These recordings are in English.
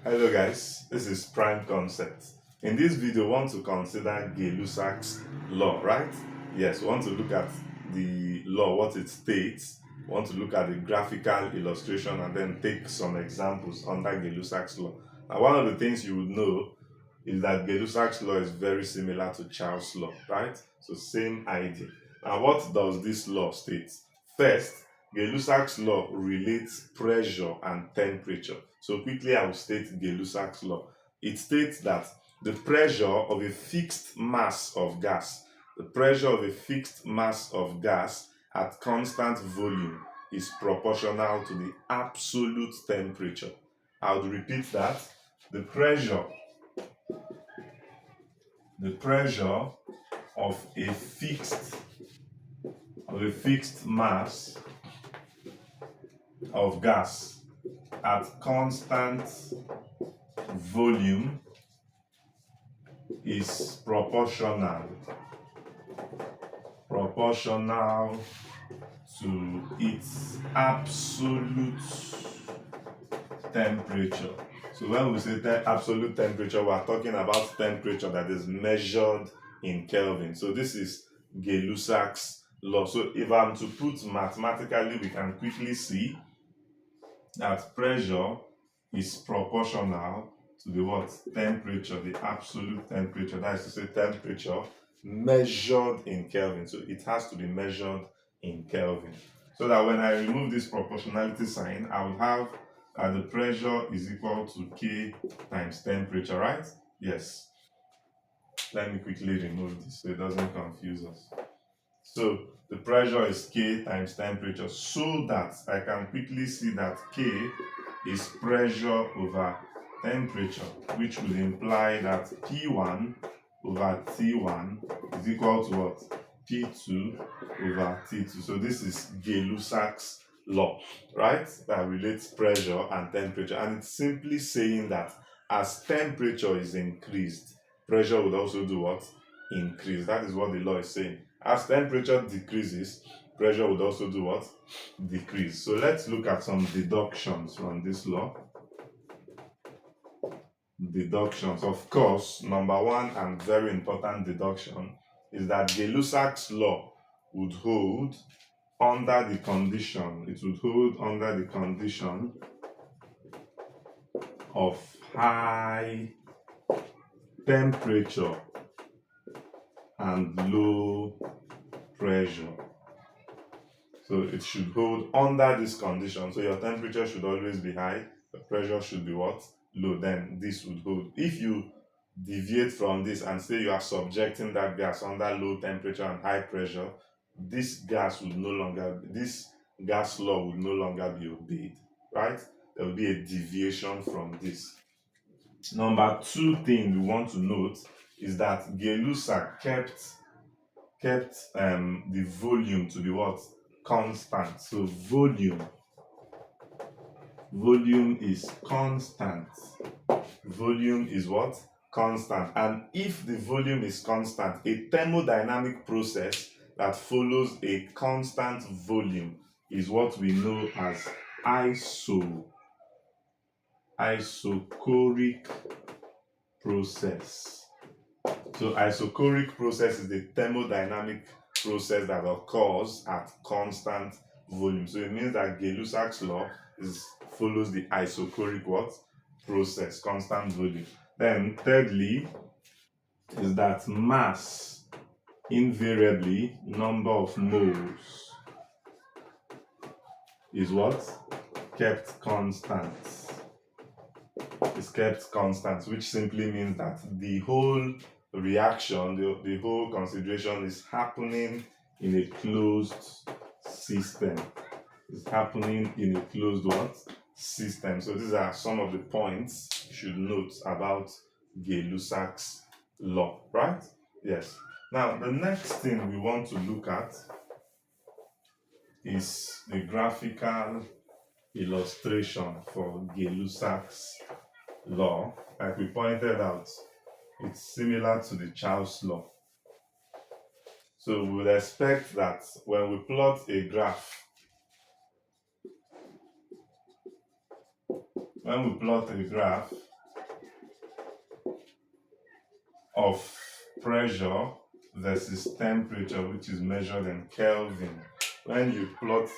Hello guys, this is Prime Concept. In this video, we want to consider gay-lussac's law, right? Yes, we want to look at the law, what it states. We want to look at the graphical illustration and then take some examples under gay-lussac's law. Now, one of the things you would know is that gay-lussac's law is very similar to Charles' law, right? So same idea. Now, what does this law state? First, gay-lussac's law relates pressure and temperature. So quickly I will state gay-lussac's law. It states that the pressure of a fixed mass of gas, at constant volume is proportional to the absolute temperature. I would repeat that. The pressure of a fixed mass of gas at constant volume is proportional to its absolute temperature. So when we say absolute temperature, we are talking about temperature that is measured in Kelvin. So this is gay-lussac's law. So if I'm to put mathematically, we can quickly see that pressure is proportional to the what? Temperature, the absolute temperature. That is to say temperature measured in Kelvin. So it has to be measured in Kelvin. So that when I remove this proportionality sign, I will have the pressure is equal to K times temperature, right? Yes. Let me quickly remove this so it doesn't confuse us. So the pressure is K times temperature, so that I can quickly see that K is pressure over temperature, which would imply that P1 over T1 is equal to what? P2 over T2. So this is gay-lussac's law, right? That relates pressure and temperature. And it's simply saying that as temperature is increased, pressure would also do what? Increase. That is what the law is saying. As temperature decreases, pressure would also do what? Decrease. So let's look at some deductions from this law. Deductions. Of course, number one and very important deduction is that gay-lussac's law would hold under the condition, of high temperature and low pressure. So it should hold under this condition. So your temperature should always be high, the pressure should be what? Low. Then this would hold. If you deviate from this and say you are subjecting that gas under low temperature and high pressure, this gas law would no longer be obeyed, right? There will be a deviation from this. Number two thing we want to note is that gay-lussac kept the volume to be what? Constant. So volume is constant. Volume is what? Constant. And if the volume is constant, a thermodynamic process that follows a constant volume is what we know as isochoric process. So isochoric process is the thermodynamic process that occurs at constant volume. So it means that gay-lussac's law follows the isochoric what? Process, constant volume. Then thirdly is that mass, invariably number of moles, is what? Kept constant. Is kept constant, which simply means that the whole reaction, the whole consideration is happening in a closed system. It's happening in a closed what? System. So these are some of the points you should note about gay-lussac's law, right? Yes. Now the next thing we want to look at is the graphical illustration for gay-lussac's law. Like we pointed out, it's similar to the Charles law. So we would expect that when we plot a graph, when we plot a graph, of pressure versus temperature, which is measured in Kelvin. When you plot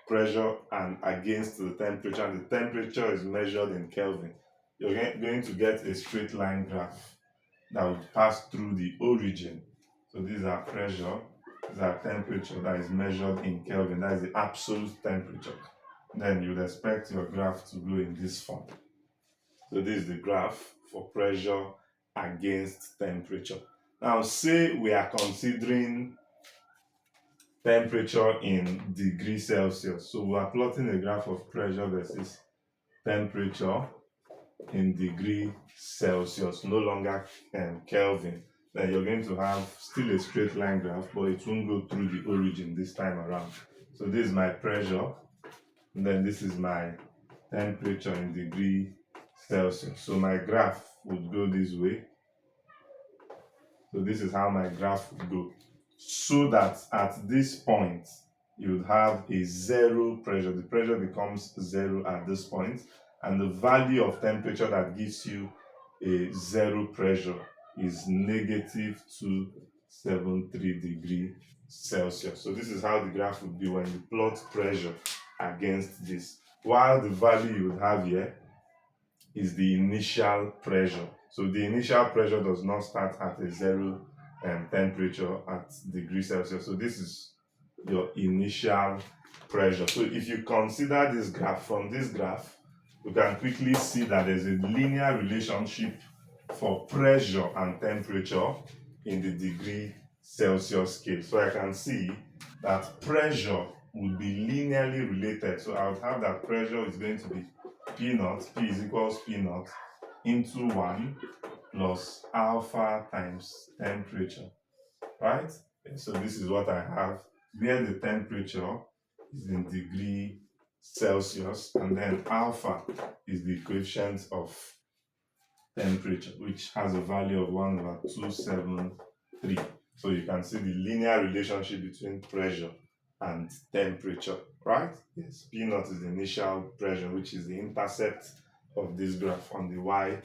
pressure and against the temperature, and the temperature is measured in Kelvin, you're going to get a straight line graph that would pass through the origin. So these are pressure, these are temperature that is measured in Kelvin. That is the absolute temperature. Then you'd expect your graph to go in this form. So this is the graph for pressure against temperature. Now say we are considering temperature in degrees Celsius. So we are plotting a graph of pressure versus temperature in degree Celsius, no longer Kelvin. Then you're going to have still a straight line graph, but it won't go through the origin this time around. So this is my pressure, and then this is my temperature in degree Celsius. So my graph would go this way. So this is how my graph would go. So that at this point, you would have a zero pressure. The pressure becomes zero at this point, and the value of temperature that gives you a zero pressure is negative 273 degrees Celsius. So this is how the graph would be when you plot pressure against this. While the value you would have here is the initial pressure. So the initial pressure does not start at a zero temperature at degrees Celsius. So this is your initial pressure. So if you consider this graph, from this graph, you can quickly see that there's a linear relationship for pressure and temperature in the degree Celsius scale. So I can see that pressure would be linearly related. So I would have that pressure is going to be P naught, P is equals P naught into 1 plus alpha times temperature, right? And so this is what I have, where the temperature is in degree Celsius, and then alpha is the coefficient of temperature, which has a value of 1/273. So you can see the linear relationship between pressure and temperature, right? Yes, P naught is the initial pressure, which is the intercept of this graph on the y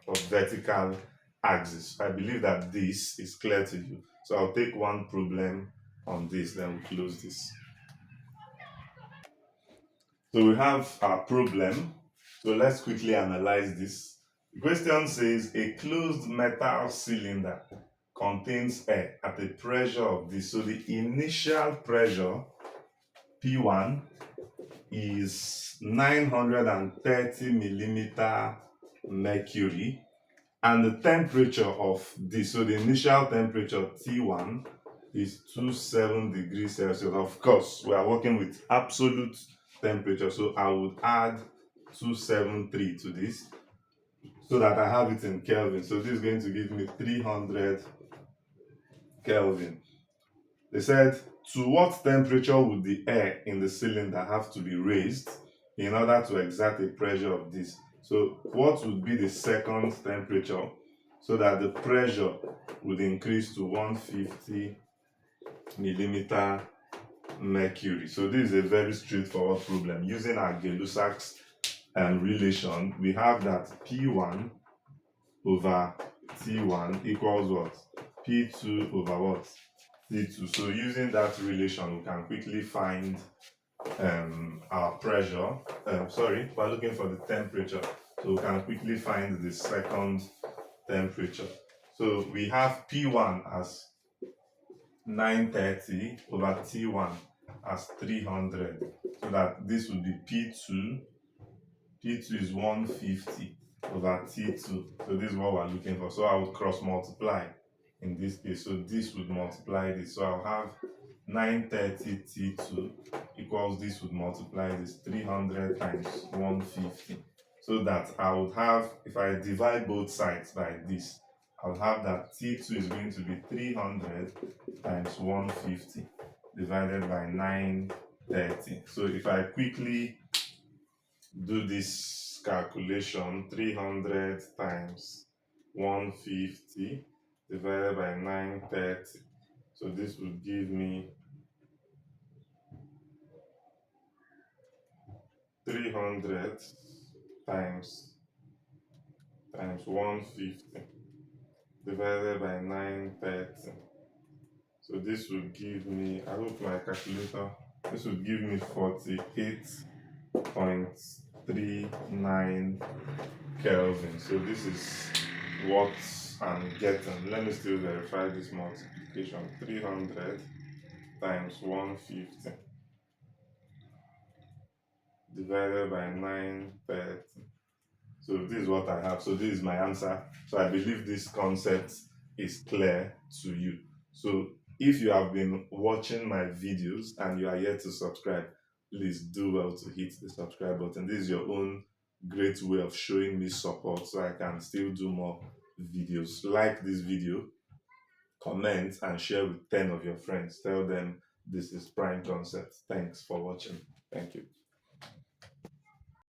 of vertical axis. I believe that this is clear to you. So I'll take one problem on this, then we close this. So we have our problem. So let's quickly analyze this. The question says a closed metal cylinder contains air at a pressure of this. So the initial pressure, P1, is 930 millimeter mercury, and the temperature of this, so the initial temperature T1 is 27 degrees Celsius. Of course, we are working with absolute temperature, so I would add 273 to this so that I have it in Kelvin. So this is going to give me 300 Kelvin. They said, to what temperature would the air in the cylinder have to be raised in order to exert a pressure of this? So what would be the second temperature so that the pressure would increase to 150 millimeter mercury? So this is a very straightforward problem. Using our gay-Lussac's relation, we have that P1 over T1 equals what? P2 over what? T2. So using that relation, we can quickly find our pressure. We're looking for the temperature. So we can quickly find the second temperature. So we have P1 as 930 over T1 as 300. So that this would be P2. P2 is 150 over T2. So this is what we're looking for. So I would cross multiply in this case. So this would multiply this. So I'll have 930 T2 equals, this would multiply this 300 times 150. So that I would have, if I divide both sides by this, I'll have that T2 is going to be 300 times 150 divided by 930. So if I quickly do this calculation, 300 times 150 divided by 930. So this would give me 300 times 150 divided by 930. So this will give me, I hope my calculator, this will give me 48.39 Kelvin. So this is what I'm getting. Let me still verify this multiplication. 300 times 150 divided by 930. So this is what I have. So this is my answer. So I believe this concept is clear to you. So if you have been watching my videos and you are yet to subscribe, please do well to hit the subscribe button. This is your own great way of showing me support so I can still do more videos. Like this video, comment, and share with 10 of your friends. Tell them this is Prime Concept. Thanks for watching. Thank you.